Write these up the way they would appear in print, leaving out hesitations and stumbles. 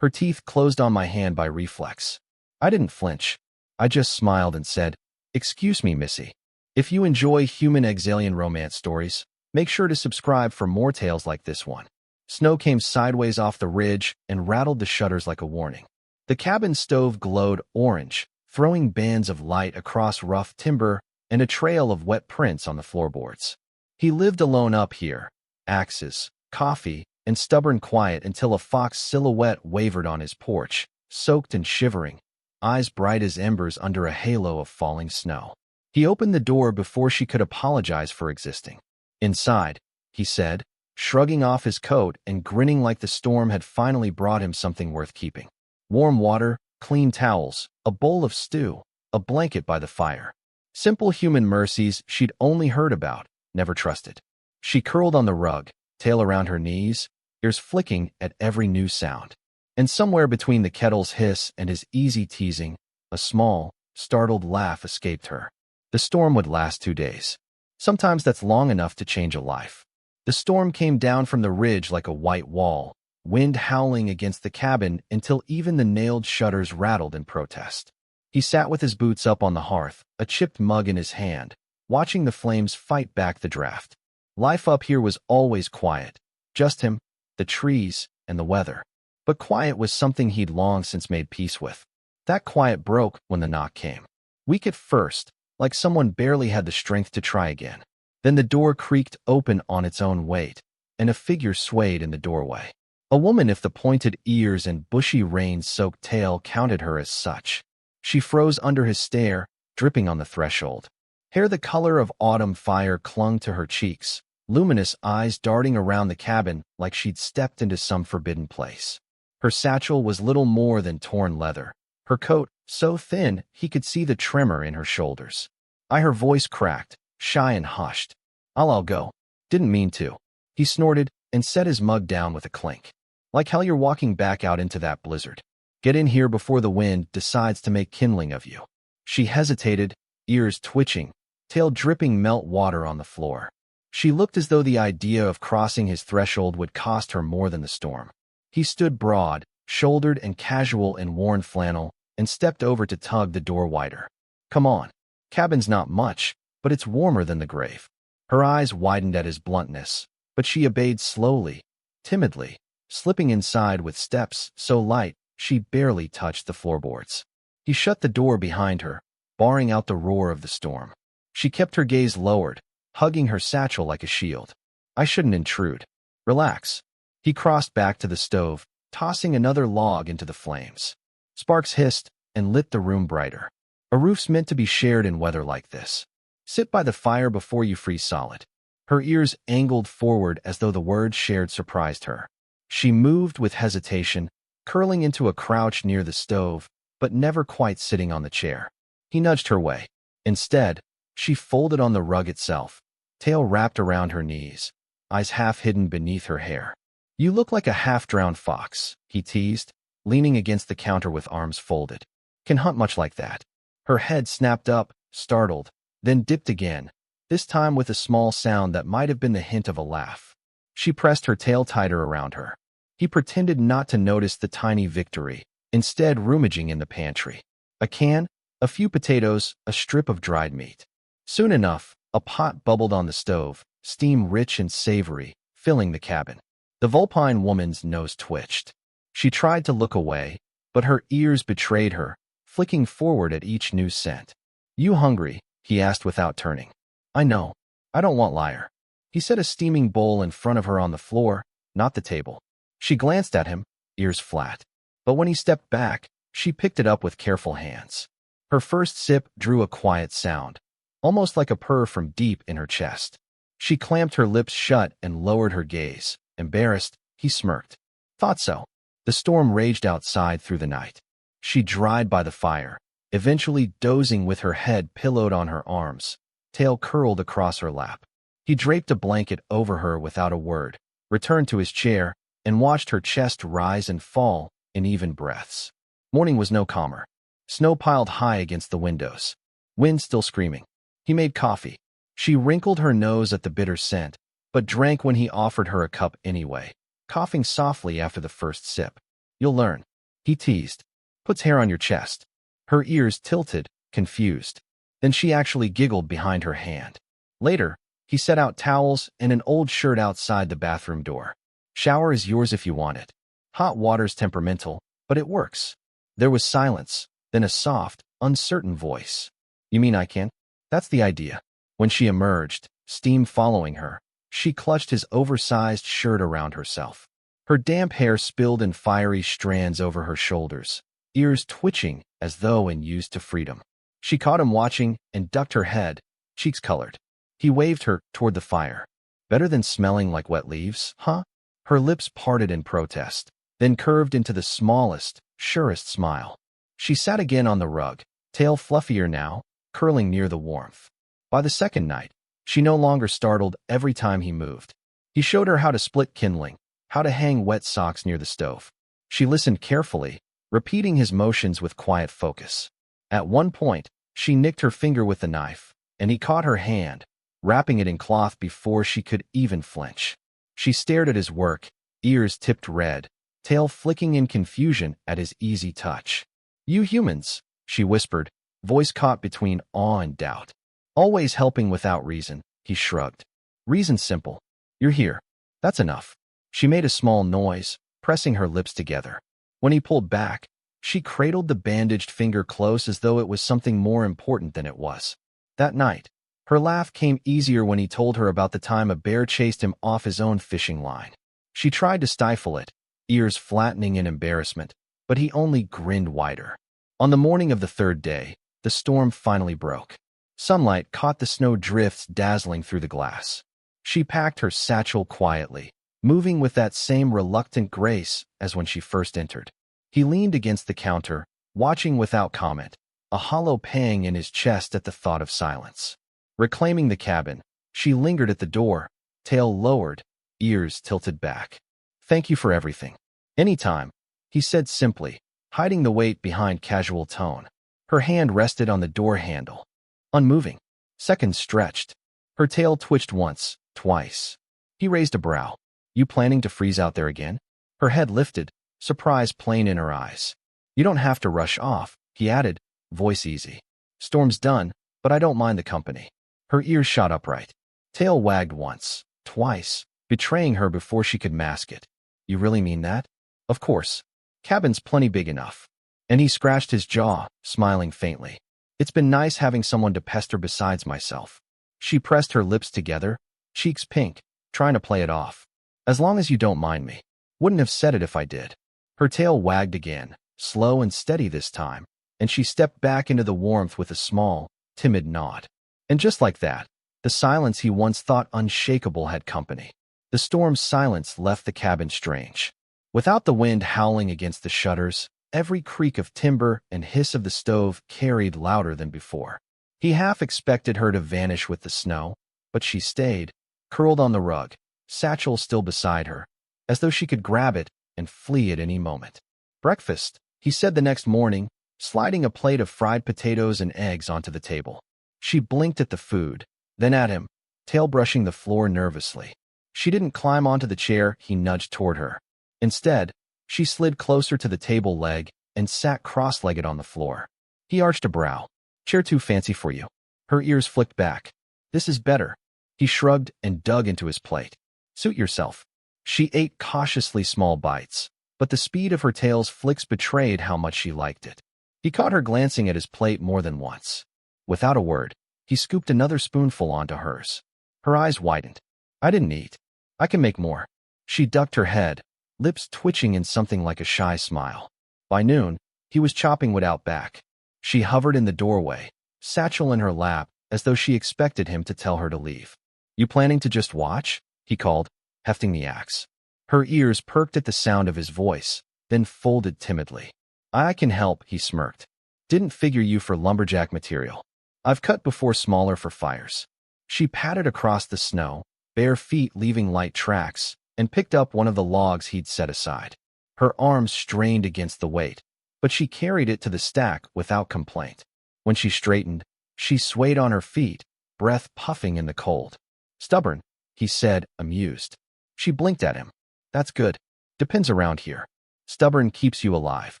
Her teeth closed on my hand by reflex. I didn't flinch. I just smiled and said, "Excuse me, Missy. If you enjoy human exalien romance stories, make sure to subscribe for more tales like this one." Snow came sideways off the ridge and rattled the shutters like a warning. The cabin stove glowed orange, throwing bands of light across rough timber and a trail of wet prints on the floorboards. He lived alone up here. Axes, coffee, and stubborn quiet until a fox silhouette wavered on his porch, soaked and shivering, eyes bright as embers under a halo of falling snow. He opened the door before she could apologize for existing. "Inside," he said, shrugging off his coat and grinning like the storm had finally brought him something worth keeping. Warm water, clean towels, a bowl of stew, a blanket by the fire. Simple human mercies she'd only heard about, never trusted. She curled on the rug, tail around her knees, ears flicking at every new sound. And somewhere between the kettle's hiss and his easy teasing, a small, startled laugh escaped her. The storm would last 2 days. Sometimes that's long enough to change a life. The storm came down from the ridge like a white wall, wind howling against the cabin until even the nailed shutters rattled in protest. He sat with his boots up on the hearth, a chipped mug in his hand, watching the flames fight back the draft. Life up here was always quiet. Just him, the trees, and the weather. But quiet was something he'd long since made peace with. That quiet broke when the knock came. Weak at first, like someone barely had the strength to try again. Then the door creaked open on its own weight, and a figure swayed in the doorway. A woman, if the pointed ears and bushy rain-soaked tail counted her as such. She froze under his stare, dripping on the threshold. Hair the color of autumn fire clung to her cheeks, luminous eyes darting around the cabin like she'd stepped into some forbidden place. Her satchel was little more than torn leather, her coat so thin he could see the tremor in her shoulders. Her voice cracked, shy and hushed. I'll go. Didn't mean to." He snorted and set his mug down with a clink. "Like hell you're walking back out into that blizzard. Get in here before the wind decides to make kindling of you." She hesitated, ears twitching, tail dripping melt water on the floor. She looked as though the idea of crossing his threshold would cost her more than the storm. He stood broad, shouldered and casual in worn flannel, and stepped over to tug the door wider. "Come on. Cabin's not much, but it's warmer than the grave." Her eyes widened at his bluntness, but she obeyed slowly, timidly, slipping inside with steps so light she barely touched the floorboards. He shut the door behind her, barring out the roar of the storm. She kept her gaze lowered, hugging her satchel like a shield. "I shouldn't intrude. Relax." He crossed back to the stove, tossing another log into the flames. Sparks hissed and lit the room brighter. A roof's meant to be shared in weather like this. Sit by the fire before you freeze solid. Her ears angled forward as though the words shared surprised her. She moved with hesitation, curling into a crouch near the stove, but never quite sitting on the chair. He nudged her way. Instead, she folded on the rug itself, tail wrapped around her knees, eyes half hidden beneath her hair. "You look like a half-drowned fox," he teased, leaning against the counter with arms folded. "Can hunt much like that." Her head snapped up, startled, then dipped again, this time with a small sound that might have been the hint of a laugh. She pressed her tail tighter around her. He pretended not to notice the tiny victory, instead rummaging in the pantry. A can, a few potatoes, a strip of dried meat. Soon enough, a pot bubbled on the stove, steam rich and savory, filling the cabin. The Vulpine woman's nose twitched. She tried to look away, but her ears betrayed her, flicking forward at each new scent. "You hungry?" he asked without turning. "I know. I don't want liar." He set a steaming bowl in front of her on the floor, not the table. She glanced at him, ears flat. But when he stepped back, she picked it up with careful hands. Her first sip drew a quiet sound, almost like a purr from deep in her chest. She clamped her lips shut and lowered her gaze. Embarrassed, he smirked. "Thought so." The storm raged outside through the night. She dried by the fire, eventually dozing with her head pillowed on her arms, tail curled across her lap. He draped a blanket over her without a word, returned to his chair, and watched her chest rise and fall in even breaths. Morning was no calmer. Snow piled high against the windows. Wind still screaming. He made coffee. She wrinkled her nose at the bitter scent, but drank when he offered her a cup anyway, coughing softly after the first sip. You'll learn. He teased. Puts hair on your chest. Her ears tilted, confused. Then she actually giggled behind her hand. Later, he set out towels and an old shirt outside the bathroom door. Shower is yours if you want it. Hot water's temperamental, but it works. There was silence, then a soft, uncertain voice. You mean I can't? That's the idea. When she emerged, steam following her, she clutched his oversized shirt around herself. Her damp hair spilled in fiery strands over her shoulders, ears twitching as though unused to freedom. She caught him watching and ducked her head, cheeks colored. He waved her toward the fire. Better than smelling like wet leaves, huh? Her lips parted in protest, then curved into the smallest, surest smile. She sat again on the rug, tail fluffier now, curling near the warmth. By the second night, she no longer startled every time he moved. He showed her how to split kindling, how to hang wet socks near the stove. She listened carefully, repeating his motions with quiet focus. At one point, she nicked her finger with the knife, and he caught her hand, wrapping it in cloth before she could even flinch. She stared at his work, ears tipped red, tail flicking in confusion at his easy touch. You humans, she whispered, voice caught between awe and doubt. Always helping without reason, he shrugged. Reason's simple. You're here. That's enough. She made a small noise, pressing her lips together. When he pulled back, she cradled the bandaged finger close as though it was something more important than it was. That night, her laugh came easier when he told her about the time a bear chased him off his own fishing line. She tried to stifle it, ears flattening in embarrassment, but he only grinned wider. On the morning of the third day, the storm finally broke. Sunlight caught the snow drifts dazzling through the glass. She packed her satchel quietly, moving with that same reluctant grace as when she first entered. He leaned against the counter, watching without comment, a hollow pang in his chest at the thought of silence. Reclaiming the cabin, she lingered at the door, tail lowered, ears tilted back. Thank you for everything. Anytime, he said simply, hiding the weight behind casual tone. Her hand rested on the door handle. Unmoving. Seconds stretched. Her tail twitched once, twice. He raised a brow. You planning to freeze out there again? Her head lifted, surprise plain in her eyes. You don't have to rush off, he added, voice easy. Storm's done, but I don't mind the company. Her ears shot upright. Tail wagged once, twice, betraying her before she could mask it. You really mean that? Of course. Cabin's plenty big enough. And he scratched his jaw, smiling faintly. It's been nice having someone to pester besides myself. She pressed her lips together, cheeks pink, trying to play it off. As long as you don't mind me. Wouldn't have said it if I did. Her tail wagged again, slow and steady this time, and she stepped back into the warmth with a small, timid nod. And just like that, the silence he once thought unshakable had company. The storm's silence left the cabin strange. Without the wind howling against the shutters, every creak of timber and hiss of the stove carried louder than before. He half expected her to vanish with the snow, but she stayed, curled on the rug, satchel still beside her, as though she could grab it and flee at any moment. Breakfast, he said the next morning, sliding a plate of fried potatoes and eggs onto the table. She blinked at the food, then at him, tail brushing the floor nervously. She didn't climb onto the chair he nudged toward her. Instead, she slid closer to the table leg and sat cross-legged on the floor. He arched a brow. Chair too fancy for you. Her ears flicked back. This is better. He shrugged and dug into his plate. Suit yourself. She ate cautiously small bites, but the speed of her tail's flicks betrayed how much she liked it. He caught her glancing at his plate more than once. Without a word, he scooped another spoonful onto hers. Her eyes widened. I didn't eat. I can make more. She ducked her head, lips twitching in something like a shy smile. By noon, he was chopping wood out back. She hovered in the doorway, satchel in her lap, as though she expected him to tell her to leave. You planning to just watch? He called, hefting the axe. Her ears perked at the sound of his voice, then folded timidly. I can help, he smirked. Didn't figure you for lumberjack material. I've cut before smaller for fires. She patted across the snow, bare feet leaving light tracks, and picked up one of the logs he'd set aside. Her arms strained against the weight, but she carried it to the stack without complaint. When she straightened, she swayed on her feet, breath puffing in the cold. Stubborn, he said, amused. She blinked at him. That's good. Depends around here. Stubborn keeps you alive.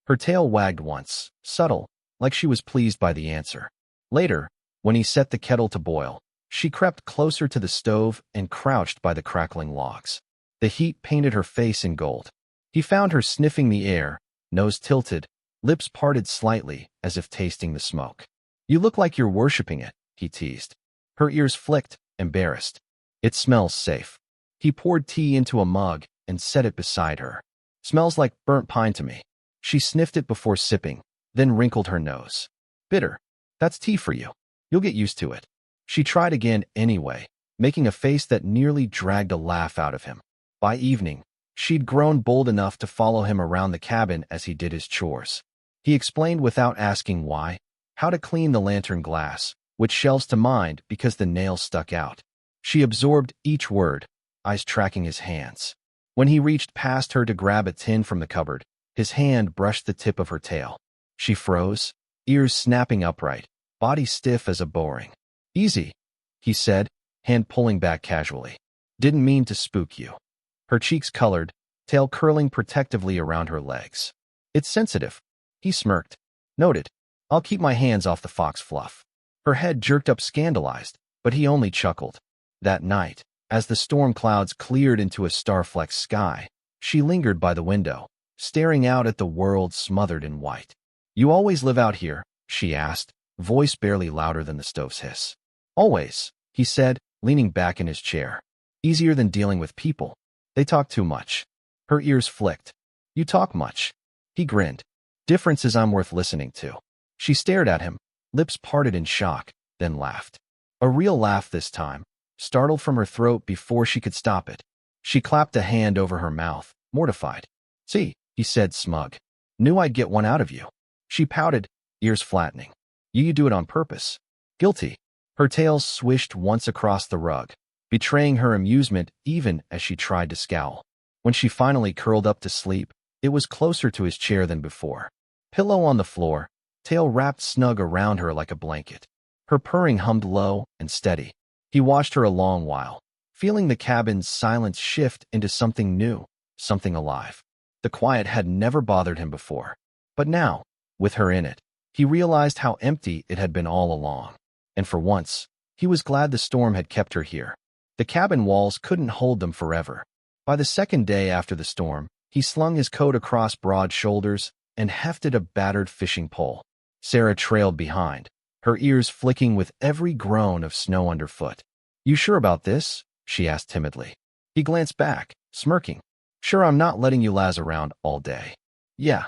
Her tail wagged once, subtle, like she was pleased by the answer. Later, when he set the kettle to boil, she crept closer to the stove and crouched by the crackling logs. The heat painted her face in gold. He found her sniffing the air, nose tilted, lips parted slightly as if tasting the smoke. "You look like you're worshipping it," he teased. Her ears flicked, embarrassed. "It smells safe." He poured tea into a mug and set it beside her. "Smells like burnt pine to me." She sniffed it before sipping, then wrinkled her nose. "Bitter. That's tea for you. You'll get used to it." She tried again anyway, making a face that nearly dragged a laugh out of him. By evening, she'd grown bold enough to follow him around the cabin as he did his chores. He explained without asking why, how to clean the lantern glass, which shelves to mind because the nails stuck out. She absorbed each word, eyes tracking his hands. When he reached past her to grab a tin from the cupboard, his hand brushed the tip of her tail. She froze, ears snapping upright, body stiff as a boring. "Easy," he said, hand pulling back casually. "Didn't mean to spook you." Her cheeks colored, tail curling protectively around her legs. "It's sensitive." He smirked. "Noted. I'll keep my hands off the fox fluff." Her head jerked up scandalized, but he only chuckled. That night, as the storm clouds cleared into a star-flecked sky, she lingered by the window, staring out at the world smothered in white. "You always live out here?" she asked, voice barely louder than the stove's hiss. "Always," he said, leaning back in his chair. "Easier than dealing with people. They talk too much." Her ears flicked. "You talk much." He grinned. "Difference is I'm worth listening to." She stared at him, lips parted in shock, then laughed. A real laugh this time, startled from her throat before she could stop it. She clapped a hand over her mouth, mortified. "See," he said, smug. "Knew I'd get one out of you." She pouted, ears flattening. You do it on purpose." "Guilty." Her tail swished once across the rug, betraying her amusement even as she tried to scowl. When she finally curled up to sleep, it was closer to his chair than before. Pillow on the floor, tail wrapped snug around her like a blanket. Her purring hummed low and steady. He watched her a long while, feeling the cabin's silence shift into something new, something alive. The quiet had never bothered him before. But now, with her in it, he realized how empty it had been all along. And for once, he was glad the storm had kept her here. The cabin walls couldn't hold them forever. By the second day after the storm, he slung his coat across broad shoulders and hefted a battered fishing pole. Sarah trailed behind, her ears flicking with every groan of snow underfoot. "You sure about this?" she asked timidly. He glanced back, smirking. "Sure I'm not letting you lazz around all day." "Yeah."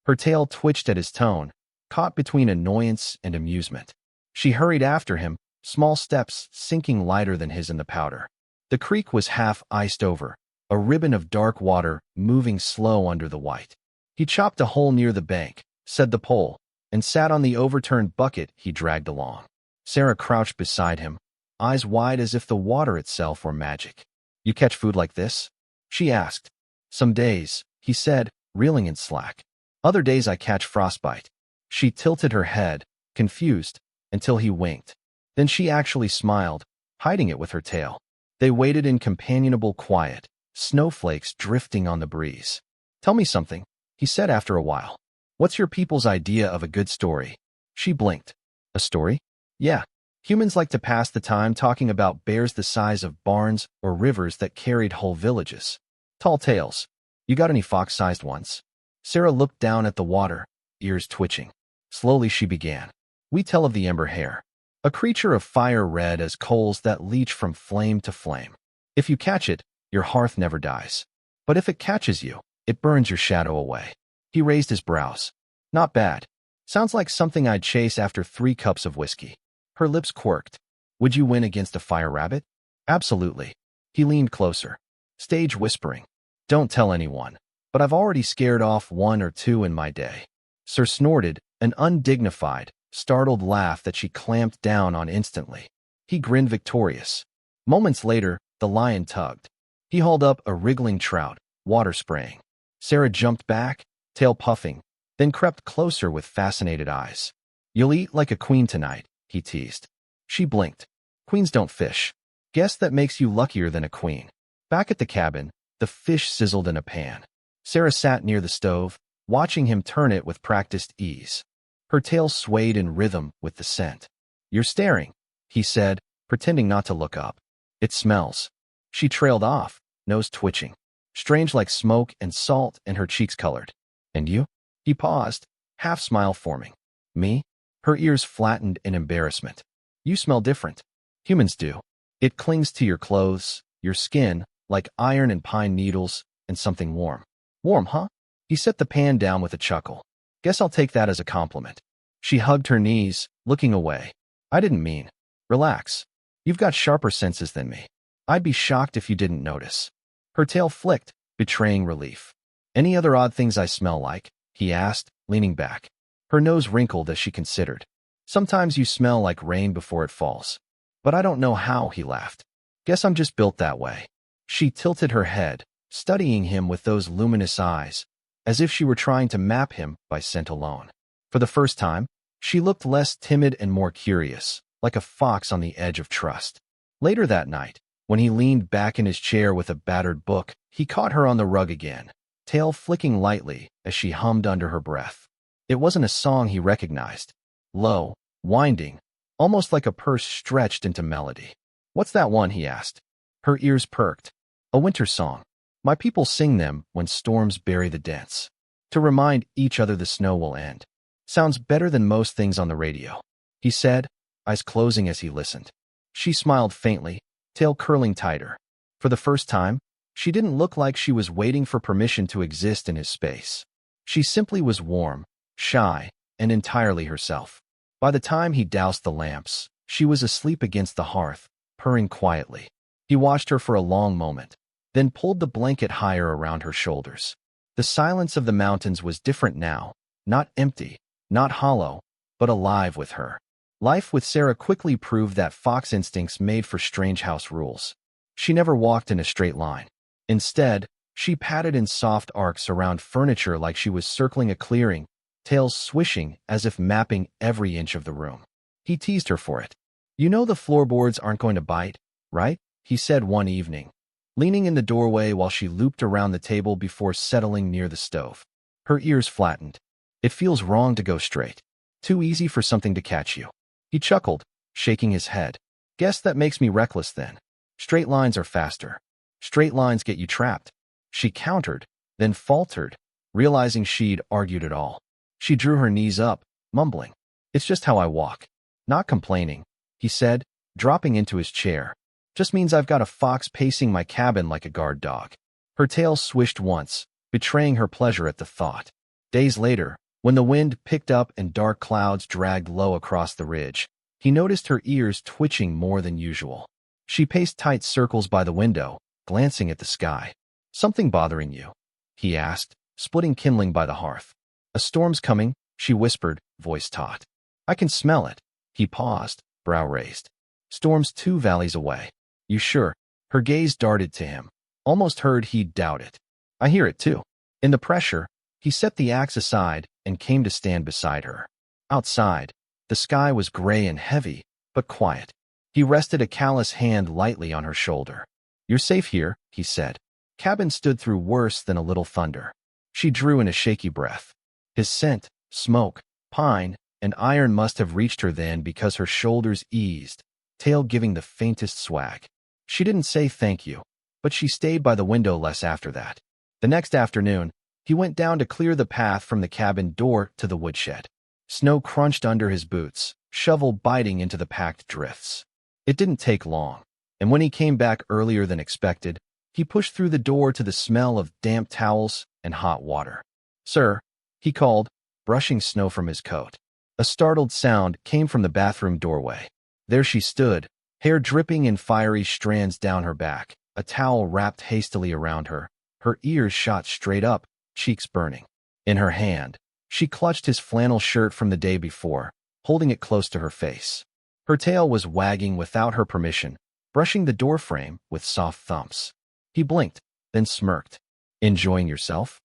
Her tail twitched at his tone, caught between annoyance and amusement. She hurried after him, small steps sinking lighter than his in the powder. The creek was half iced over, a ribbon of dark water moving slow under the white. He chopped a hole near the bank, said the pole, and sat on the overturned bucket he dragged along. Sarah crouched beside him, eyes wide as if the water itself were magic. "You catch food like this?" she asked. "Some days," he said, reeling in slack. "Other days I catch frostbite." She tilted her head, confused, until he winked. Then she actually smiled, hiding it with her tail. They waited in companionable quiet, snowflakes drifting on the breeze. "Tell me something," he said after a while. "What's your people's idea of a good story?" She blinked. "A story?" "Yeah. Humans like to pass the time talking about bears the size of barns or rivers that carried whole villages. Tall tales. You got any fox-sized ones?" Sarah looked down at the water, ears twitching. Slowly she began. "We tell of the ember hare, a creature of fire red as coals that leach from flame to flame. If you catch it, your hearth never dies. But if it catches you, it burns your shadow away." He raised his brows. "Not bad. Sounds like something I'd chase after 3 cups of whiskey." Her lips quirked. "Would you win against a fire rabbit?" "Absolutely." He leaned closer, stage whispering. "Don't tell anyone, but I've already scared off 1 or 2 in my day." Sir snorted, an undignified, startled laugh that she clamped down on instantly. He grinned victorious. Moments later, the lion tugged. He hauled up a wriggling trout, water spraying. Sarah jumped back, tail puffing, then crept closer with fascinated eyes. "You'll eat like a queen tonight," he teased. She blinked. "Queens don't fish." "Guess that makes you luckier than a queen." Back at the cabin, the fish sizzled in a pan. Sarah sat near the stove, watching him turn it with practiced ease. Her tail swayed in rhythm with the scent. "You're staring," he said, pretending not to look up. "It smells." She trailed off, nose twitching, strange like smoke and salt, and her cheeks colored. "And you?" He paused, half smile forming. "Me?" Her ears flattened in embarrassment. "You smell different. Humans do. It clings to your clothes, your skin, like iron and pine needles, and something warm." "Warm, huh?" He set the pan down with a chuckle. "Guess I'll take that as a compliment." She hugged her knees, looking away. "I didn't mean." "Relax. You've got sharper senses than me. I'd be shocked if you didn't notice." Her tail flicked, betraying relief. "Any other odd things I smell like?" he asked, leaning back. Her nose wrinkled as she considered. "Sometimes you smell like rain before it falls." "But I don't know how," he laughed. "Guess I'm just built that way." She tilted her head, studying him with those luminous eyes, as if she were trying to map him by scent alone. For the first time, she looked less timid and more curious, like a fox on the edge of trust. Later that night, when he leaned back in his chair with a battered book, he caught her on the rug again, tail flicking lightly as she hummed under her breath. It wasn't a song he recognized. Low, winding, almost like a purse stretched into melody. "What's that one?" he asked. Her ears perked. "A winter song. My people sing them when storms bury the dents, to remind each other the snow will end. Sounds better than most things on the radio," he said, eyes closing as he listened. She smiled faintly, tail curling tighter. For the first time, she didn't look like she was waiting for permission to exist in his space. She simply was warm, shy, and entirely herself. By the time he doused the lamps, she was asleep against the hearth, purring quietly. He watched her for a long moment, then pulled the blanket higher around her shoulders. The silence of the mountains was different now, not empty, not hollow, but alive with her. Life with Sarah quickly proved that fox instincts made for strange house rules. She never walked in a straight line. Instead, she patted in soft arcs around furniture like she was circling a clearing, tails swishing as if mapping every inch of the room. He teased her for it. "You know the floorboards aren't going to bite, right?" he said one evening, leaning in the doorway while she looped around the table before settling near the stove. Her ears flattened. "It feels wrong to go straight. Too easy for something to catch you." He chuckled, shaking his head. "Guess that makes me reckless then. Straight lines are faster. Straight lines get you trapped." She countered, then faltered, realizing she'd argued it all. She drew her knees up, mumbling. "It's just how I walk." "Not complaining," he said, dropping into his chair. "Just means I've got a fox pacing my cabin like a guard dog." Her tail swished once, betraying her pleasure at the thought. Days later, when the wind picked up and dark clouds dragged low across the ridge, he noticed her ears twitching more than usual. She paced tight circles by the window, glancing at the sky. "Something bothering you?" he asked, splitting kindling by the hearth. "A storm's coming," she whispered, voice taut. "I can smell it." He paused, brow raised. "Storm's 2 valleys away." "You sure?" Her gaze darted to him, almost heard he'd doubt it. "I hear it too." In the pressure, he set the axe aside and came to stand beside her. Outside, the sky was gray and heavy, but quiet. He rested a callous hand lightly on her shoulder. "You're safe here," he said. "Cabin stood through worse than a little thunder." She drew in a shaky breath. His scent, smoke, pine, and iron must have reached her then because her shoulders eased, tail giving the faintest swag. She didn't say thank you, but she stayed by the window less after that. The next afternoon, he went down to clear the path from the cabin door to the woodshed. Snow crunched under his boots, shovel biting into the packed drifts. It didn't take long, and when he came back earlier than expected, he pushed through the door to the smell of damp towels and hot water. "Sir," he called, brushing snow from his coat. A startled sound came from the bathroom doorway. There she stood, hair dripping in fiery strands down her back, a towel wrapped hastily around her, her ears shot straight up, cheeks burning. In her hand, she clutched his flannel shirt from the day before, holding it close to her face. Her tail was wagging without her permission, brushing the doorframe with soft thumps. He blinked, then smirked. "Enjoying yourself?"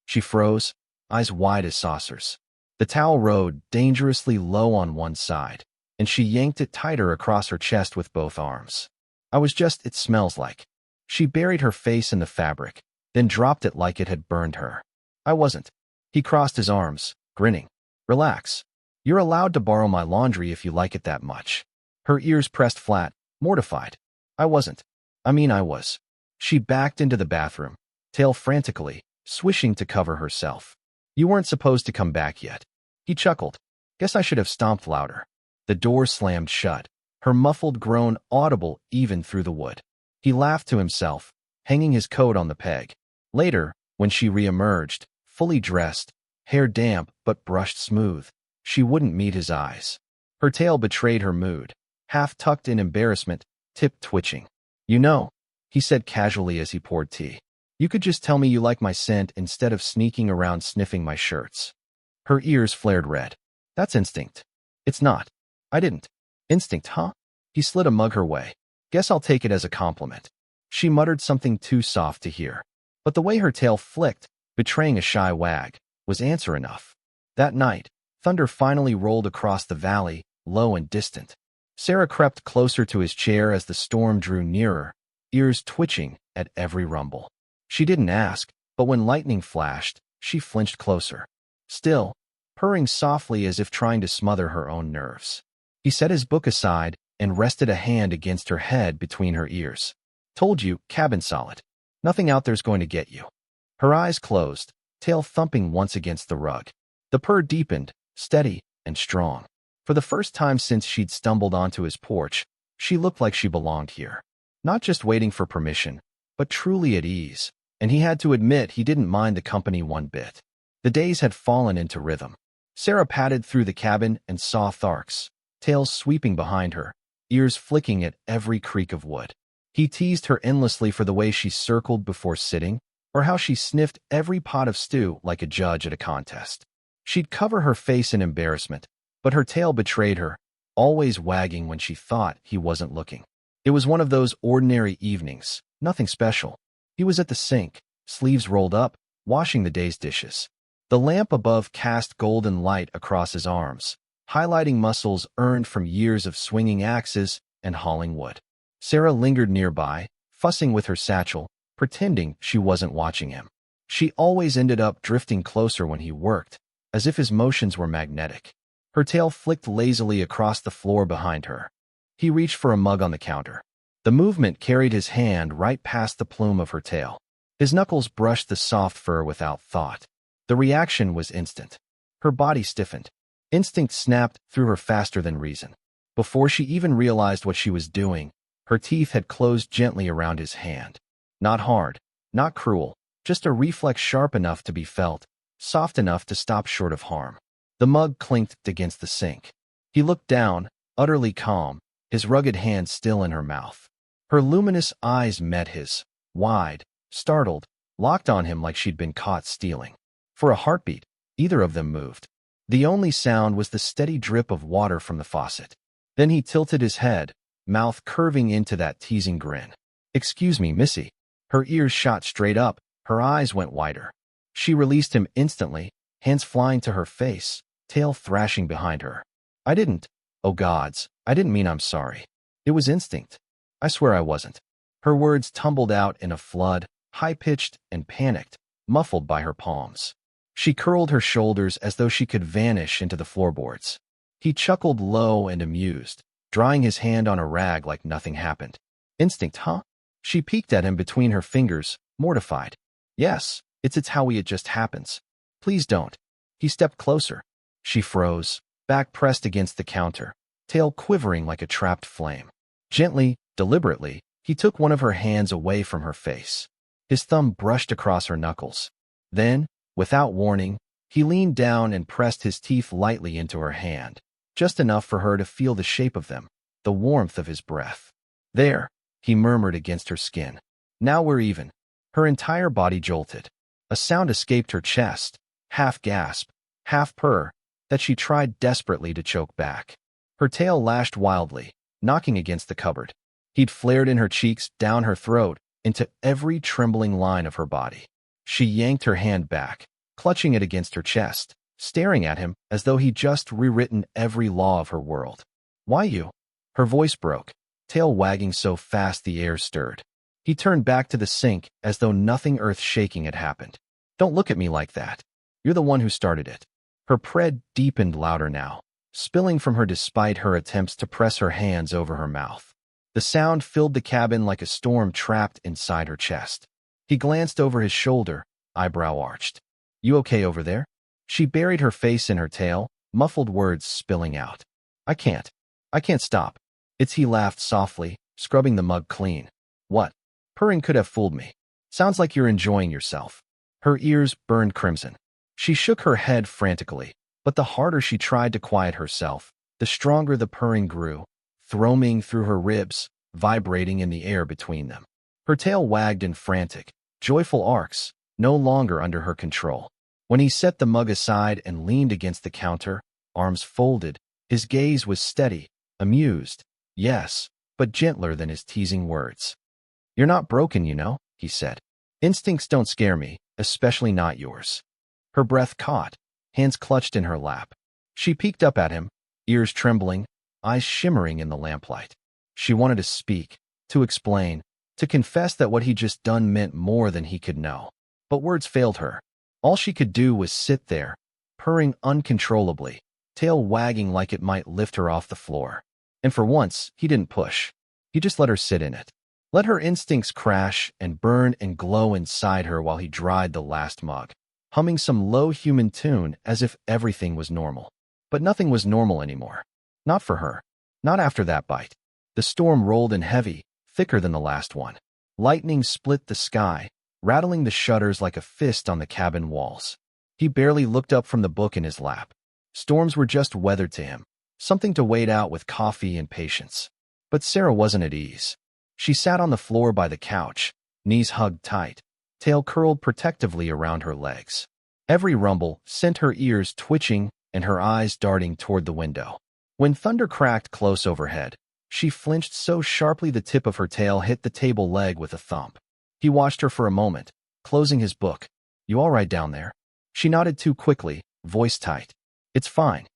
She froze, eyes wide as saucers. The towel rode dangerously low on one side, and she yanked it tighter across her chest with both arms. It smells like." She buried her face in the fabric, then dropped it like it had burned her. I wasn't. He crossed his arms, grinning. Relax. You're allowed to borrow my laundry if you like it that much. Her ears pressed flat, mortified. I wasn't. I was. She backed into the bathroom, tail frantically, swishing to cover herself. You weren't supposed to come back yet. He chuckled. Guess I should have stomped louder. The door slammed shut, her muffled groan audible even through the wood. He laughed to himself, hanging his coat on the peg. Later, when she re-emerged, fully dressed, hair damp but brushed smooth, she wouldn't meet his eyes. Her tail betrayed her mood, half tucked in embarrassment, tip twitching. You know, he said casually as he poured tea. You could just tell me you like my scent instead of sneaking around sniffing my shirts. Her ears flared red. That's instinct. It's not. I didn't. Instinct, huh? He slid a mug her way. Guess I'll take it as a compliment. She muttered something too soft to hear. But the way her tail flicked, betraying a shy wag, was answer enough. That night, thunder finally rolled across the valley, low and distant. Sarah crept closer to his chair as the storm drew nearer, ears twitching at every rumble. She didn't ask, but when lightning flashed, she flinched closer. Still, purring softly as if trying to smother her own nerves. He set his book aside and rested a hand against her head between her ears. Told you, cabin solid. Nothing out there's going to get you. Her eyes closed, tail thumping once against the rug. The purr deepened, steady and strong. For the first time since she'd stumbled onto his porch, she looked like she belonged here. Not just waiting for permission, but truly at ease, and he had to admit he didn't mind the company one bit. The days had fallen into rhythm. Sarah padded through the cabin and saw Tharks, tails sweeping behind her, ears flicking at every creak of wood. He teased her endlessly for the way she circled before sitting, or how she sniffed every pot of stew like a judge at a contest. She'd cover her face in embarrassment, but her tail betrayed her, always wagging when she thought he wasn't looking. It was one of those ordinary evenings, nothing special. He was at the sink, sleeves rolled up, washing the day's dishes. The lamp above cast golden light across his arms, highlighting muscles earned from years of swinging axes and hauling wood. Sarah lingered nearby, fussing with her satchel, pretending she wasn't watching him. She always ended up drifting closer when he worked, as if his motions were magnetic. Her tail flicked lazily across the floor behind her. He reached for a mug on the counter. The movement carried his hand right past the plume of her tail. His knuckles brushed the soft fur without thought. The reaction was instant. Her body stiffened. Instinct snapped through her faster than reason. Before she even realized what she was doing, her teeth had closed gently around his hand. Not hard, not cruel, just a reflex sharp enough to be felt, soft enough to stop short of harm. The mug clinked against the sink. He looked down, utterly calm, his rugged hand still in her mouth. Her luminous eyes met his, wide, startled, locked on him like she'd been caught stealing. For a heartbeat, either of them moved. The only sound was the steady drip of water from the faucet. Then he tilted his head, mouth curving into that teasing grin. Excuse me, Missy. Her ears shot straight up, her eyes went wider. She released him instantly, hands flying to her face, tail thrashing behind her. I didn't. Oh gods, I didn't mean I'm sorry. It was instinct. I swear I wasn't. Her words tumbled out in a flood, high-pitched and panicked, muffled by her palms. She curled her shoulders as though she could vanish into the floorboards. He chuckled low and amused, drying his hand on a rag like nothing happened. Instinct, huh? She peeked at him between her fingers, mortified. Yes, it's how it just happens. Please don't. He stepped closer. She froze, back pressed against the counter, tail quivering like a trapped flame. Gently, deliberately, he took one of her hands away from her face. His thumb brushed across her knuckles. Then, without warning, he leaned down and pressed his teeth lightly into her hand, just enough for her to feel the shape of them, the warmth of his breath. There, he murmured against her skin. Now we're even. Her entire body jolted. A sound escaped her chest, half gasp, half purr, that she tried desperately to choke back. Her tail lashed wildly, knocking against the cupboard. He'd flared in her cheeks, down her throat, into every trembling line of her body. She yanked her hand back, clutching it against her chest, staring at him as though he'd just rewritten every law of her world. Why you? Her voice broke, tail wagging so fast the air stirred. He turned back to the sink as though nothing earth-shaking had happened. Don't look at me like that. You're the one who started it. Her pred deepened louder now, spilling from her despite her attempts to press her hands over her mouth. The sound filled the cabin like a storm trapped inside her chest. He glanced over his shoulder, eyebrow arched. You okay over there? She buried her face in her tail, muffled words spilling out. I can't stop. He laughed softly, scrubbing the mug clean. What? Purring could have fooled me. Sounds like you're enjoying yourself. Her ears burned crimson. She shook her head frantically, but the harder she tried to quiet herself, the stronger the purring grew, throbbing through her ribs, vibrating in the air between them. Her tail wagged in frantic, joyful arcs, no longer under her control. When he set the mug aside and leaned against the counter, arms folded, his gaze was steady, amused, yes, but gentler than his teasing words. You're not broken, you know, he said. Instincts don't scare me, especially not yours. Her breath caught, hands clutched in her lap. She peeked up at him, ears trembling, eyes shimmering in the lamplight. She wanted to speak, to explain, to confess that what he'd just done meant more than he could know. But words failed her. All she could do was sit there, purring uncontrollably, tail wagging like it might lift her off the floor. And for once, he didn't push. He just let her sit in it. Let her instincts crash and burn and glow inside her while he dried the last mug, humming some low human tune as if everything was normal. But nothing was normal anymore. Not for her. Not after that bite. The storm rolled in heavy, thicker than the last one. Lightning split the sky, rattling the shutters like a fist on the cabin walls. He barely looked up from the book in his lap. Storms were just weather to him, something to wait out with coffee and patience. But Sarah wasn't at ease. She sat on the floor by the couch, knees hugged tight, tail curled protectively around her legs. Every rumble sent her ears twitching and her eyes darting toward the window. When thunder cracked close overhead, she flinched so sharply the tip of her tail hit the table leg with a thump. He watched her for a moment, closing his book. You all right down there? She nodded too quickly, voice tight. It's fine.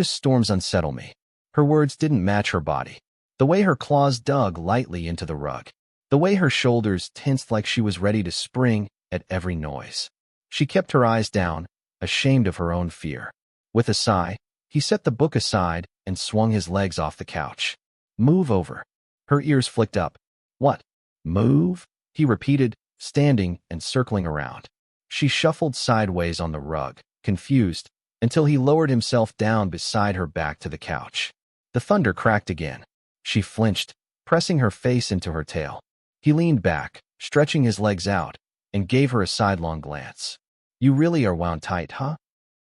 Storms unsettle me. Her words didn't match her body. The way her claws dug lightly into the rug. The way her shoulders tensed like she was ready to spring at every noise. She kept her eyes down, ashamed of her own fear. With a sigh, he set the book aside and swung his legs off the couch. Move over. Her ears flicked up. What? Move? He repeated, standing and circling around. She shuffled sideways on the rug, confused, until he lowered himself down beside her back to the couch. The thunder cracked again. She flinched, pressing her face into her tail. He leaned back, stretching his legs out, and gave her a sidelong glance. You really are wound tight, huh?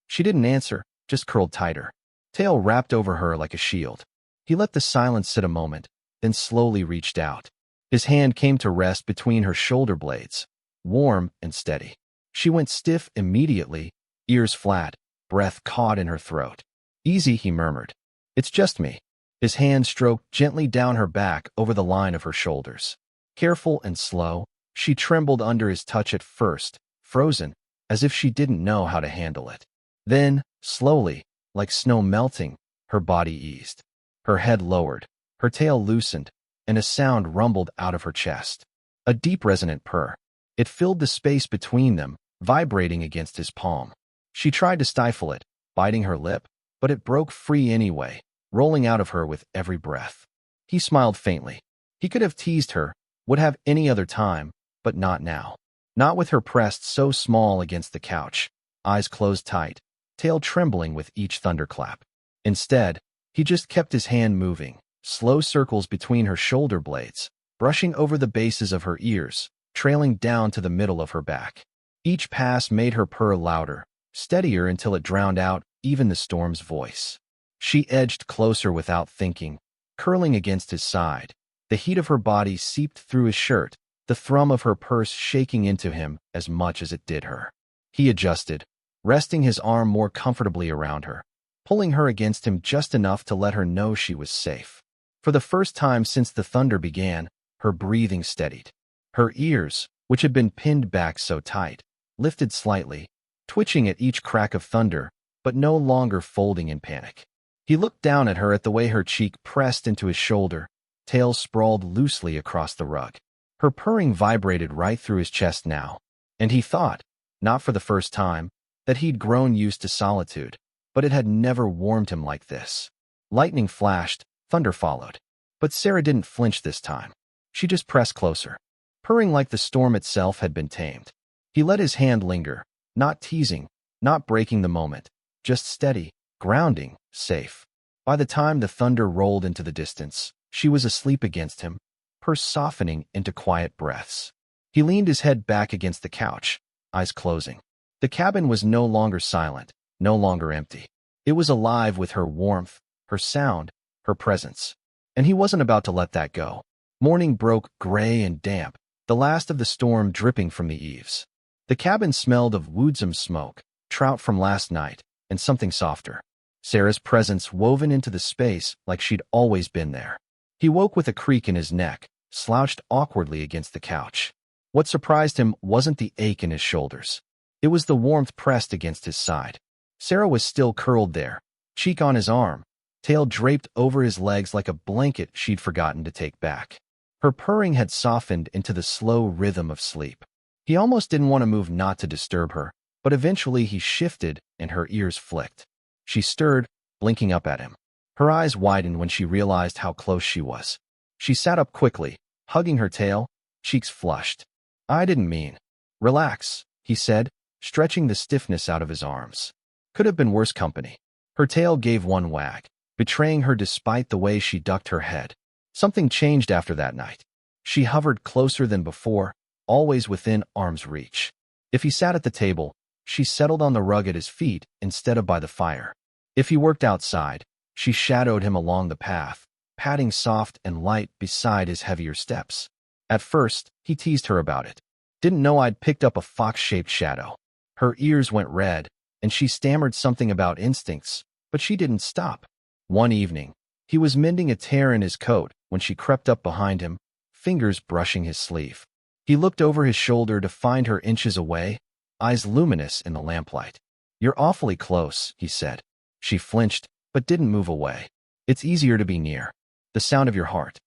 She didn't answer, just curled tighter. Tail wrapped over her like a shield. He let the silence sit a moment, then slowly reached out. His hand came to rest between her shoulder blades, warm and steady. She went stiff immediately, ears flat, breath caught in her throat. Easy, he murmured. It's just me. His hand stroked gently down her back over the line of her shoulders. Careful and slow, she trembled under his touch at first, frozen, as if she didn't know how to handle it. Then, slowly, like snow melting, her body eased. Her head lowered, her tail loosened, and a sound rumbled out of her chest. A deep resonant purr. It filled the space between them, vibrating against his palm. She tried to stifle it, biting her lip, but it broke free anyway, rolling out of her with every breath. He smiled faintly. He could have teased her, would have any other time, but not now. Not with her pressed so small against the couch, eyes closed tight, tail trembling with each thunderclap. Instead, he just kept his hand moving, slow circles between her shoulder blades, brushing over the bases of her ears, trailing down to the middle of her back. Each pass made her purr louder, steadier until it drowned out even the storm's voice. She edged closer without thinking, curling against his side. The heat of her body seeped through his shirt, the thrum of her purse shaking into him as much as it did her. He adjusted, resting his arm more comfortably around her, pulling her against him just enough to let her know she was safe. For the first time since the thunder began, her breathing steadied. Her ears, which had been pinned back so tight, lifted slightly, twitching at each crack of thunder, but no longer folding in panic. He looked down at her at the way her cheek pressed into his shoulder, tail sprawled loosely across the rug. Her purring vibrated right through his chest now, and he thought, not for the first time, that he'd grown used to solitude, but it had never warmed him like this. Lightning flashed, thunder followed. But Sarah didn't flinch this time. She just pressed closer, purring like the storm itself had been tamed. He let his hand linger, not teasing, not breaking the moment, just steady, grounding, safe. By the time the thunder rolled into the distance, she was asleep against him, hers softening into quiet breaths. He leaned his head back against the couch, eyes closing. The cabin was no longer silent, no longer empty. It was alive with her warmth, her sound, her presence. And he wasn't about to let that go. Morning broke gray and damp, the last of the storm dripping from the eaves. The cabin smelled of woodsome smoke, trout from last night, and something softer. Sarah's presence woven into the space like she'd always been there. He woke with a creak in his neck, slouched awkwardly against the couch. What surprised him wasn't the ache in his shoulders. It was the warmth pressed against his side. Sarah was still curled there, cheek on his arm, tail draped over his legs like a blanket she'd forgotten to take back. Her purring had softened into the slow rhythm of sleep. He almost didn't want to move not to disturb her, but eventually he shifted and her ears flicked. She stirred, blinking up at him. Her eyes widened when she realized how close she was. She sat up quickly, hugging her tail, cheeks flushed. "I didn't mean." "Relax," he said, stretching the stiffness out of his arms. Could have been worse company. Her tail gave one wag, betraying her despite the way she ducked her head. Something changed after that night. She hovered closer than before, always within arm's reach. If he sat at the table, she settled on the rug at his feet instead of by the fire. If he worked outside, she shadowed him along the path, padding soft and light beside his heavier steps. At first, he teased her about it. "Didn't know I'd picked up a fox-shaped shadow." Her ears went red, and she stammered something about instincts, but she didn't stop. One evening, he was mending a tear in his coat when she crept up behind him, fingers brushing his sleeve. He looked over his shoulder to find her inches away, eyes luminous in the lamplight. "You're awfully close," he said. She flinched, but didn't move away. "It's easier to be near. The sound of your heart."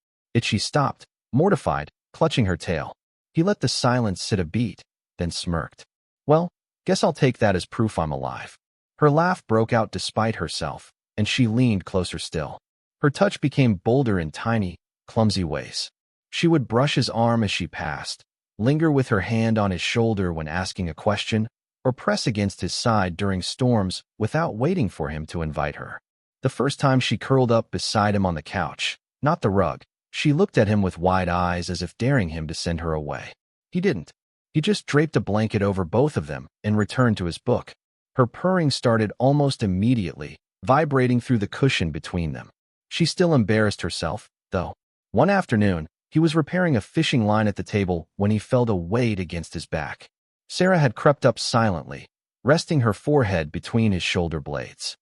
She stopped, mortified, clutching her tail. He let the silence sit a beat, then smirked. "Well, guess I'll take that as proof I'm alive." Her laugh broke out despite herself, and she leaned closer still. Her touch became bolder in tiny, clumsy ways. She would brush his arm as she passed, linger with her hand on his shoulder when asking a question, or press against his side during storms without waiting for him to invite her. The first time she curled up beside him on the couch, not the rug, she looked at him with wide eyes as if daring him to send her away. He didn't. He just draped a blanket over both of them and returned to his book. Her purring started almost immediately, vibrating through the cushion between them. She still embarrassed herself, though. One afternoon, he was repairing a fishing line at the table when he felt a weight against his back. Sarah had crept up silently, resting her forehead between his shoulder blades.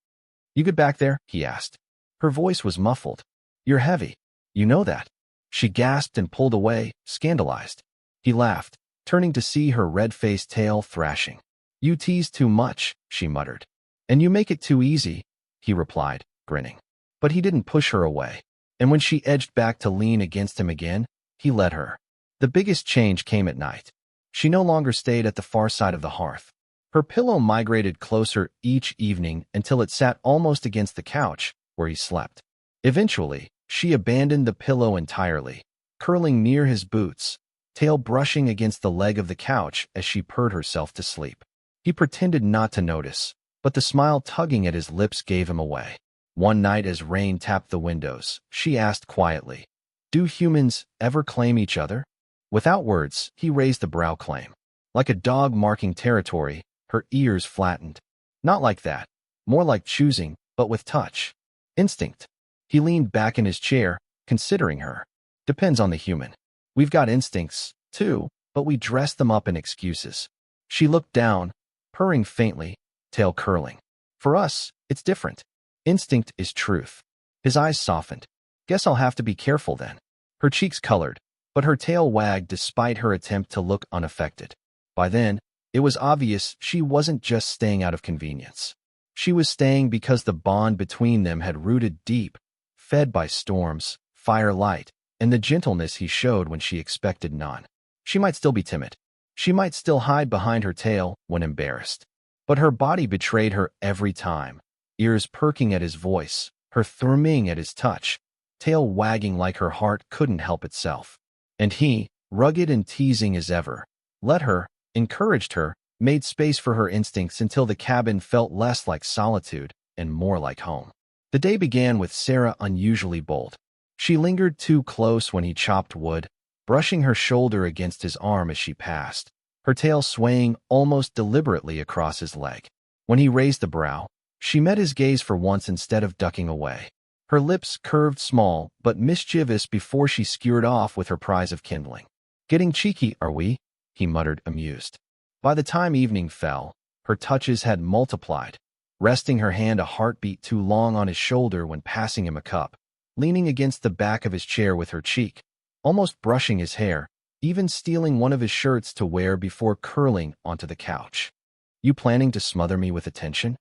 "You good back there?" he asked. Her voice was muffled. "You're heavy. You know that." She gasped and pulled away, scandalized. He laughed, turning to see her red-faced tail thrashing. "You tease too much," she muttered. "And you make it too easy," he replied, grinning. But he didn't push her away, and when she edged back to lean against him again, he let her. The biggest change came at night. She no longer stayed at the far side of the hearth. Her pillow migrated closer each evening until it sat almost against the couch where he slept. Eventually, she abandoned the pillow entirely, curling near his boots, tail brushing against the leg of the couch as she purred herself to sleep. He pretended not to notice, but the smile tugging at his lips gave him away. One night as rain tapped the windows, she asked quietly, "Do humans ever claim each other?" Without words, he raised the brow claim. Like a dog marking territory, her ears flattened. Not like that. More like choosing, but with touch. Instinct. He leaned back in his chair, considering her. Depends on the human. We've got instincts, too, but we dress them up in excuses. She looked down, purring faintly, tail curling. For us, it's different. Instinct is truth. His eyes softened. Guess I'll have to be careful then. Her cheeks colored, but her tail wagged despite her attempt to look unaffected. By then, it was obvious she wasn't just staying out of convenience. She was staying because the bond between them had rooted deep, fed by storms, firelight, and the gentleness he showed when she expected none. She might still be timid. She might still hide behind her tail when embarrassed. But her body betrayed her every time, ears perking at his voice, her thrumming at his touch, tail wagging like her heart couldn't help itself. And he, rugged and teasing as ever, let her, encouraged her, made space for her instincts until the cabin felt less like solitude and more like home. The day began with Sarah unusually bold. She lingered too close when he chopped wood, brushing her shoulder against his arm as she passed, her tail swaying almost deliberately across his leg. When he raised a brow, she met his gaze for once instead of ducking away. Her lips curved small but mischievous before she skewered off with her prize of kindling. "Getting cheeky, are we?" he muttered, amused. By the time evening fell, her touches had multiplied, resting her hand a heartbeat too long on his shoulder when passing him a cup, leaning against the back of his chair with her cheek, almost brushing his hair, even stealing one of his shirts to wear before curling onto the couch. "You planning to smother me with attention?"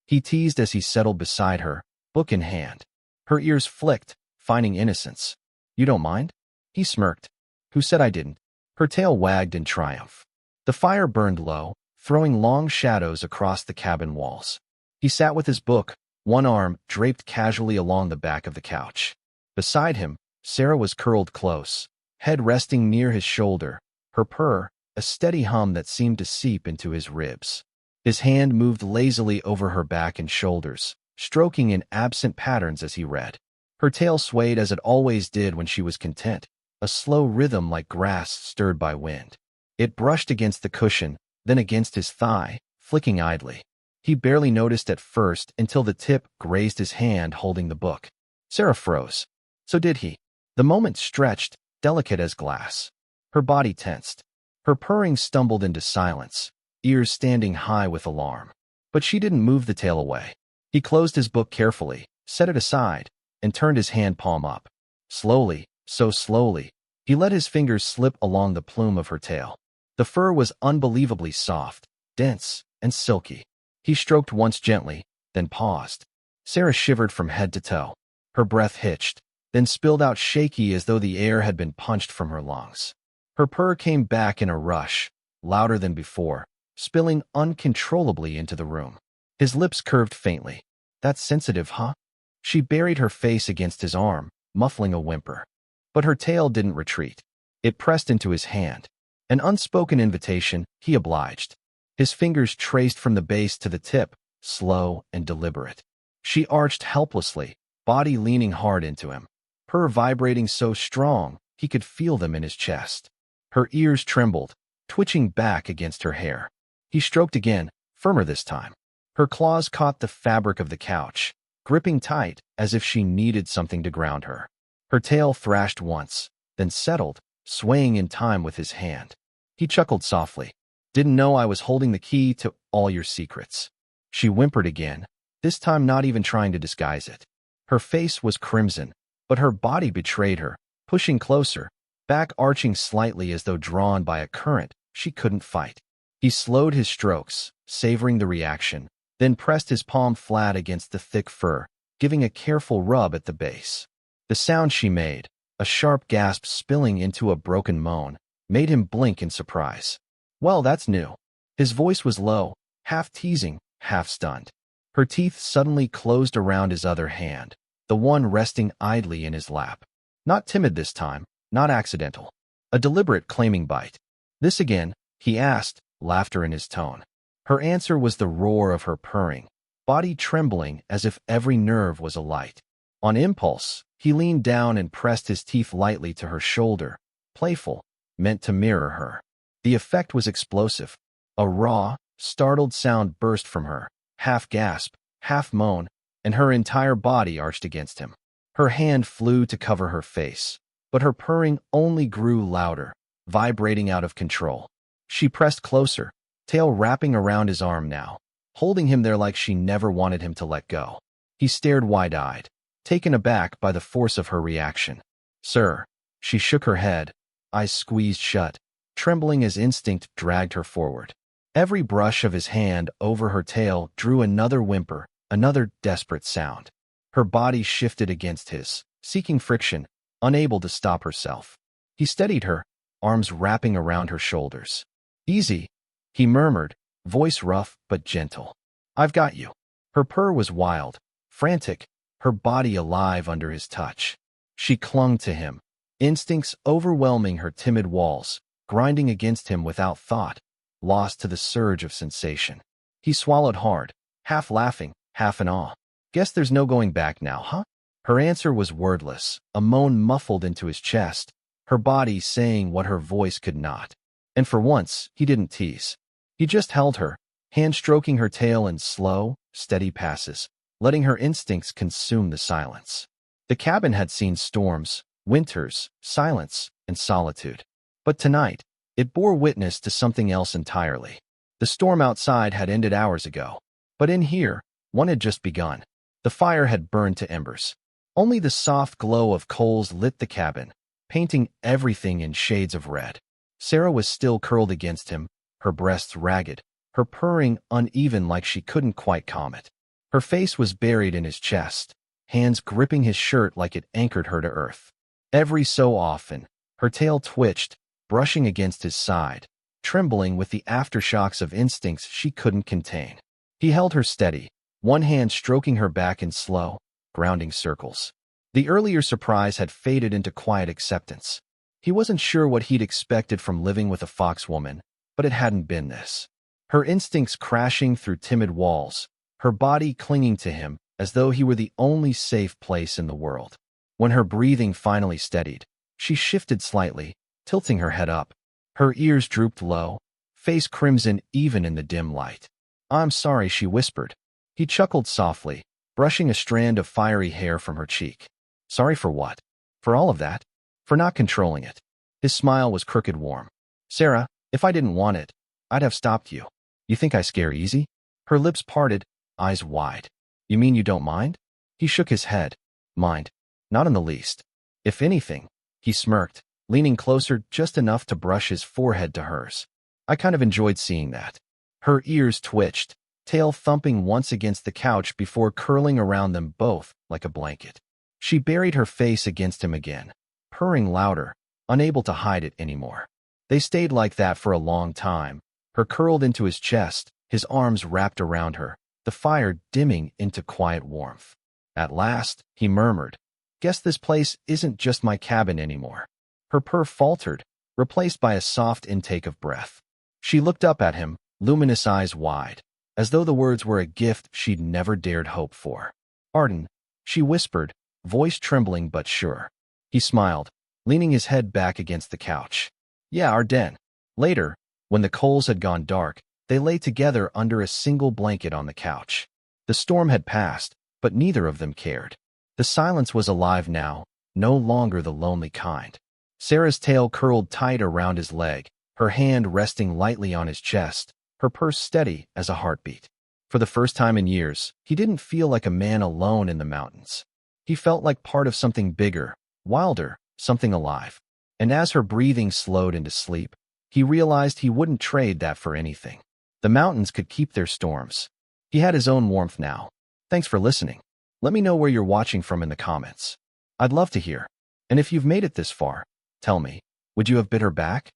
he teased as he settled beside her, book in hand. Her ears flicked, finding innocence. "You don't mind?" He smirked. "Who said I didn't?" Her tail wagged in triumph. The fire burned low, throwing long shadows across the cabin walls. He sat with his book, one arm draped casually along the back of the couch. Beside him, Sarah was curled close, head resting near his shoulder, her purr, a steady hum that seemed to seep into his ribs. His hand moved lazily over her back and shoulders, stroking in absent patterns as he read. Her tail swayed as it always did when she was content, a slow rhythm like grass stirred by wind. It brushed against the cushion, then against his thigh, flicking idly. He barely noticed at first until the tip grazed his hand holding the book. Sarah froze. So did he. The moment stretched, delicate as glass. Her body tensed. Her purring stumbled into silence, ears standing high with alarm. But she didn't move the tail away. He closed his book carefully, set it aside, and turned his hand palm up. Slowly, so slowly, he let his fingers slip along the plume of her tail. The fur was unbelievably soft, dense, and silky. He stroked once gently, then paused. Sarah shivered from head to toe. Her breath hitched, then spilled out shaky as though the air had been punched from her lungs. Her purr came back in a rush, louder than before, spilling uncontrollably into the room. His lips curved faintly. "That's sensitive, huh?" She buried her face against his arm, muffling a whimper. But her tail didn't retreat. It pressed into his hand. An unspoken invitation, he obliged. His fingers traced from the base to the tip, slow and deliberate. She arched helplessly, body leaning hard into him, purr vibrating so strong he could feel them in his chest. Her ears trembled, twitching back against her hair. He stroked again, firmer this time. Her claws caught the fabric of the couch, gripping tight as if she needed something to ground her. Her tail thrashed once, then settled, swaying in time with his hand. He chuckled softly. "Didn't know I was holding the key to all your secrets." She whimpered again, this time not even trying to disguise it. Her face was crimson, but her body betrayed her, pushing closer, back arching slightly as though drawn by a current she couldn't fight. He slowed his strokes, savoring the reaction, then pressed his palm flat against the thick fur, giving a careful rub at the base. The sound she made, a sharp gasp spilling into a broken moan, made him blink in surprise. "Well, that's new." His voice was low, half teasing, half stunned. Her teeth suddenly closed around his other hand, the one resting idly in his lap. Not timid this time, not accidental. A deliberate claiming bite. "This again?" he asked, laughter in his tone. Her answer was the roar of her purring, body trembling as if every nerve was alight. On impulse, he leaned down and pressed his teeth lightly to her shoulder, playful, meant to mirror her. The effect was explosive. A raw, startled sound burst from her, half gasp, half moan, and her entire body arched against him. Her hand flew to cover her face, but her purring only grew louder, vibrating out of control. She pressed closer, tail wrapping around his arm now, holding him there like she never wanted him to let go. He stared wide-eyed, taken aback by the force of her reaction. "Sir." She shook her head, eyes squeezed shut, trembling as instinct dragged her forward. Every brush of his hand over her tail drew another whimper, another desperate sound. Her body shifted against his, seeking friction, unable to stop herself. He steadied her, arms wrapping around her shoulders. "Easy," he murmured, voice rough but gentle. "I've got you." Her purr was wild, frantic, her body alive under his touch. She clung to him, instincts overwhelming her timid walls, grinding against him without thought, lost to the surge of sensation. He swallowed hard, half laughing, half in awe. "Guess there's no going back now, huh?" Her answer was wordless, a moan muffled into his chest, her body saying what her voice could not. And for once, he didn't tease. He just held her, hand stroking her tail in slow, steady passes, letting her instincts consume the silence. The cabin had seen storms, winters, silence, and solitude. But tonight, it bore witness to something else entirely. The storm outside had ended hours ago, but in here, one had just begun. The fire had burned to embers. Only the soft glow of coals lit the cabin, painting everything in shades of red. Sarah was still curled against him, her breasts ragged, her purring uneven like she couldn't quite calm it. Her face was buried in his chest, hands gripping his shirt like it anchored her to earth. Every so often, her tail twitched, brushing against his side, trembling with the aftershocks of instincts she couldn't contain. He held her steady, one hand stroking her back in slow, grounding circles. The earlier surprise had faded into quiet acceptance. He wasn't sure what he'd expected from living with a foxwoman, but it hadn't been this. Her instincts crashing through timid walls, her body clinging to him as though he were the only safe place in the world. When her breathing finally steadied, she shifted slightly, tilting her head up. Her ears drooped low, face crimson even in the dim light. "I'm sorry," she whispered. He chuckled softly, brushing a strand of fiery hair from her cheek. "Sorry for what? For all of that? For not controlling it?" His smile was crooked warm. "Sarah, if I didn't want it, I'd have stopped you. You think I scare easy?" Her lips parted, eyes wide. "You mean you don't mind?" He shook his head. "Mind? Not in the least. If anything," he smirked, leaning closer just enough to brush his forehead to hers. "I kind of enjoyed seeing that." Her ears twitched, tail thumping once against the couch before curling around them both like a blanket. She buried her face against him again, purring louder, unable to hide it anymore. They stayed like that for a long time, her curled into his chest, his arms wrapped around her, the fire dimming into quiet warmth. At last, he murmured, "Guess this place isn't just my cabin anymore." Her purr faltered, replaced by a soft intake of breath. She looked up at him, luminous eyes wide, as though the words were a gift she'd never dared hope for. "Arden," she whispered, voice trembling but sure. He smiled, leaning his head back against the couch. "Yeah, Arden." Later, when the coals had gone dark, they lay together under a single blanket on the couch. The storm had passed, but neither of them cared. The silence was alive now, no longer the lonely kind. Sarah's tail curled tight around his leg, her hand resting lightly on his chest, her purse steady as a heartbeat. For the first time in years, he didn't feel like a man alone in the mountains. He felt like part of something bigger, wilder, something alive. And as her breathing slowed into sleep, he realized he wouldn't trade that for anything. The mountains could keep their storms. He had his own warmth now. Thanks for listening. Let me know where you're watching from in the comments. I'd love to hear. And if you've made it this far, tell me, would you have bit her back?